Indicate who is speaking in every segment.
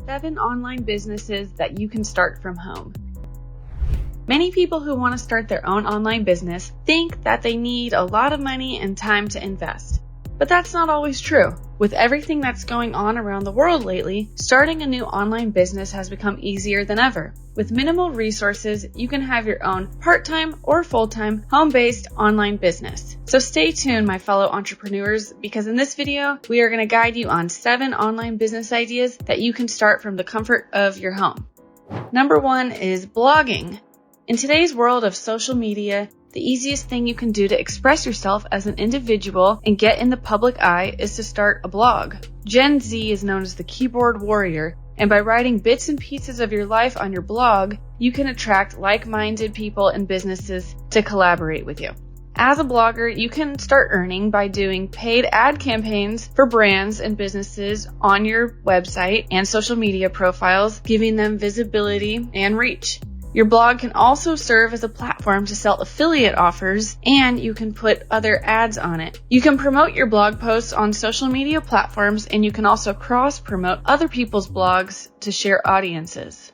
Speaker 1: 7 online businesses that you can start from home. Many people who want to start their own online business think that they need a lot of money and time to invest. But that's not always true. With everything that's going on around the world lately, starting a new online business has become easier than ever. With minimal resources, you can have your own part-time or full-time home-based online business. So stay tuned, my fellow entrepreneurs, because in this video, we are going to guide you on 7 online business ideas that you can start from the comfort of your home. Number 1 is blogging. In today's world of social media, the easiest thing you can do to express yourself as an individual and get in the public eye is to start a blog. Gen Z is known as the keyboard warrior, and by writing bits and pieces of your life on your blog, you can attract like-minded people and businesses to collaborate with you. As a blogger, you can start earning by doing paid ad campaigns for brands and businesses on your website and social media profiles, giving them visibility and reach. Your blog can also serve as a platform to sell affiliate offers, and you can put other ads on it. You can promote your blog posts on social media platforms, and you can also cross-promote other people's blogs to share audiences.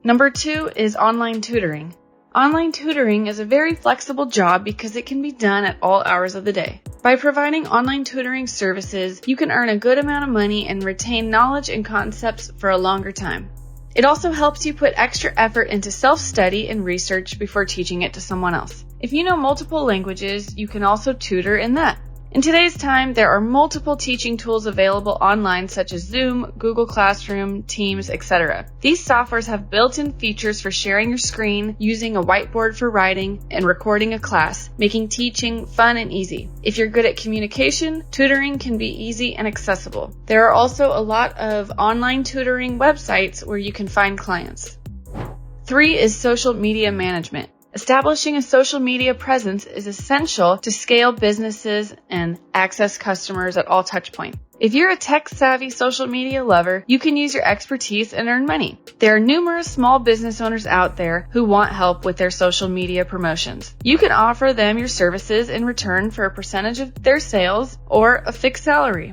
Speaker 1: Number 2 is online tutoring. Online tutoring is a very flexible job because it can be done at all hours of the day. By providing online tutoring services, you can earn a good amount of money and retain knowledge and concepts for a longer time. It also helps you put extra effort into self-study and research before teaching it to someone else. If you know multiple languages, you can also tutor in that. In today's time, there are multiple teaching tools available online such as Zoom, Google Classroom, Teams, etc. These softwares have built-in features for sharing your screen, using a whiteboard for writing, and recording a class, making teaching fun and easy. If you're good at communication, tutoring can be easy and accessible. There are also a lot of online tutoring websites where you can find clients. 3 is social media management. Establishing a social media presence is essential to scale businesses and access customers at all touchpoints. If you're a tech-savvy social media lover, you can use your expertise and earn money. There are numerous small business owners out there who want help with their social media promotions. You can offer them your services in return for a percentage of their sales or a fixed salary.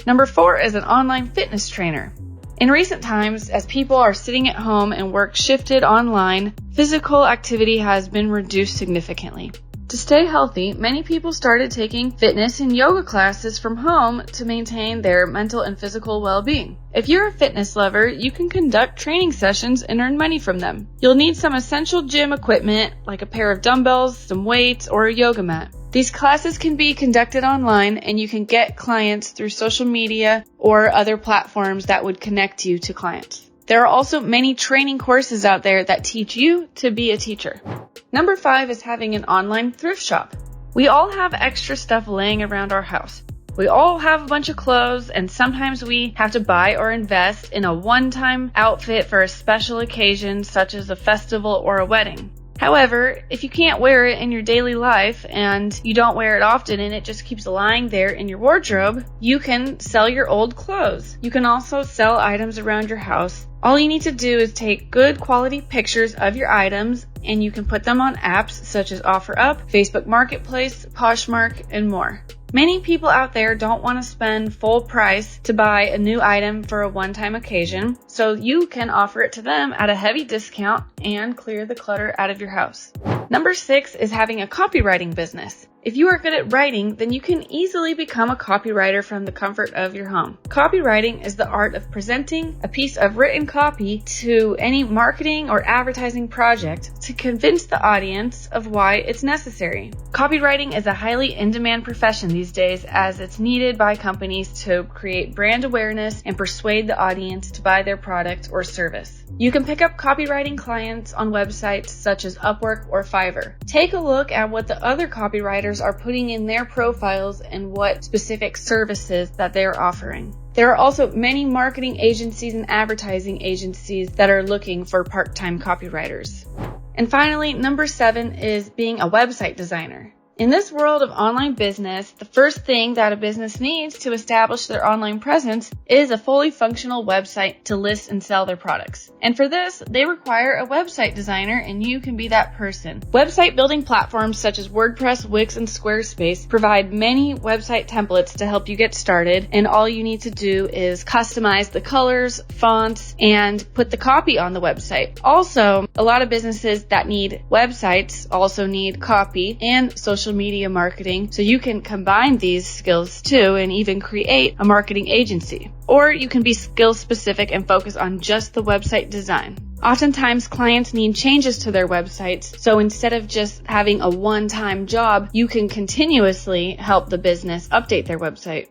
Speaker 1: Number 4 is an online fitness trainer. In recent times, as people are sitting at home and work shifted online, physical activity has been reduced significantly. To stay healthy, many people started taking fitness and yoga classes from home to maintain their mental and physical well-being. If you're a fitness lover, you can conduct training sessions and earn money from them. You'll need some essential gym equipment like a pair of dumbbells, some weights, or a yoga mat. These classes can be conducted online, and you can get clients through social media or other platforms that would connect you to clients. There are also many training courses out there that teach you to be a teacher. Number 5 is having an online thrift shop. We all have extra stuff laying around our house. We all have a bunch of clothes, and sometimes we have to buy or invest in a one-time outfit for a special occasion such as a festival or a wedding. However, if you can't wear it in your daily life and you don't wear it often and it just keeps lying there in your wardrobe, you can sell your old clothes. You can also sell items around your house. All you need to do is take good quality pictures of your items, and you can put them on apps such as OfferUp, Facebook Marketplace, Poshmark, and more. Many people out there don't want to spend full price to buy a new item for a one-time occasion, so you can offer it to them at a heavy discount and clear the clutter out of your house. Number 6 is having a copywriting business. If you are good at writing, then you can easily become a copywriter from the comfort of your home. Copywriting is the art of presenting a piece of written copy to any marketing or advertising project to convince the audience of why it's necessary. Copywriting is a highly in-demand profession these days, as it's needed by companies to create brand awareness and persuade the audience to buy their product or service. You can pick up copywriting clients on websites such as Upwork or Fiverr. Take a look at what the other copywriters are putting in their profiles and what specific services that they're offering. There are also many marketing agencies and advertising agencies that are looking for part-time copywriters. And finally, number 7 is being a website designer. In this world of online business, the first thing that a business needs to establish their online presence is a fully functional website to list and sell their products. And for this, they require a website designer, and you can be that person. Website building platforms such as WordPress, Wix, and Squarespace provide many website templates to help you get started, and all you need to do is customize the colors, fonts, and put the copy on the website. Also, a lot of businesses that need websites also need copy and social media marketing, so you can combine these skills too and even create a marketing agency. Or you can be skill specific and focus on just the website design. Oftentimes, clients need changes to their websites, so instead of just having a one-time job, you can continuously help the business update their website.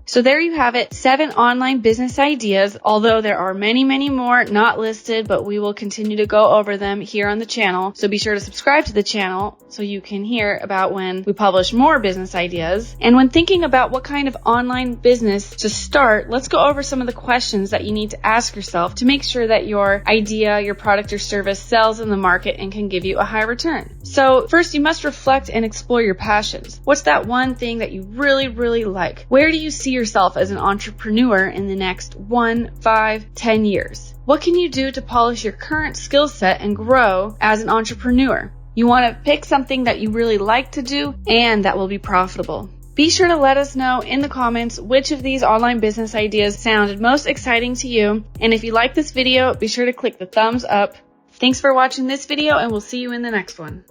Speaker 1: So there you have it, 7 online business ideas, although there are many, many more not listed, but we will continue to go over them here on the channel. So be sure to subscribe to the channel so you can hear about when we publish more business ideas. And when thinking about what kind of online business to start, let's go over some of the questions that you need to ask yourself to make sure that your idea, your product or service sells in the market and can give you a high return. So first, you must reflect and explore your passions. What's that one thing that you really, really like? Where do you see yourself as an entrepreneur in the next 1, 5, 10 years? What can you do to polish your current skill set and grow as an entrepreneur? You want to pick something that you really like to do and that will be profitable. Be sure to let us know in the comments which of these online business ideas sounded most exciting to you. And if you like this video, be sure to click the thumbs up. Thanks for watching this video, and we'll see you in the next one.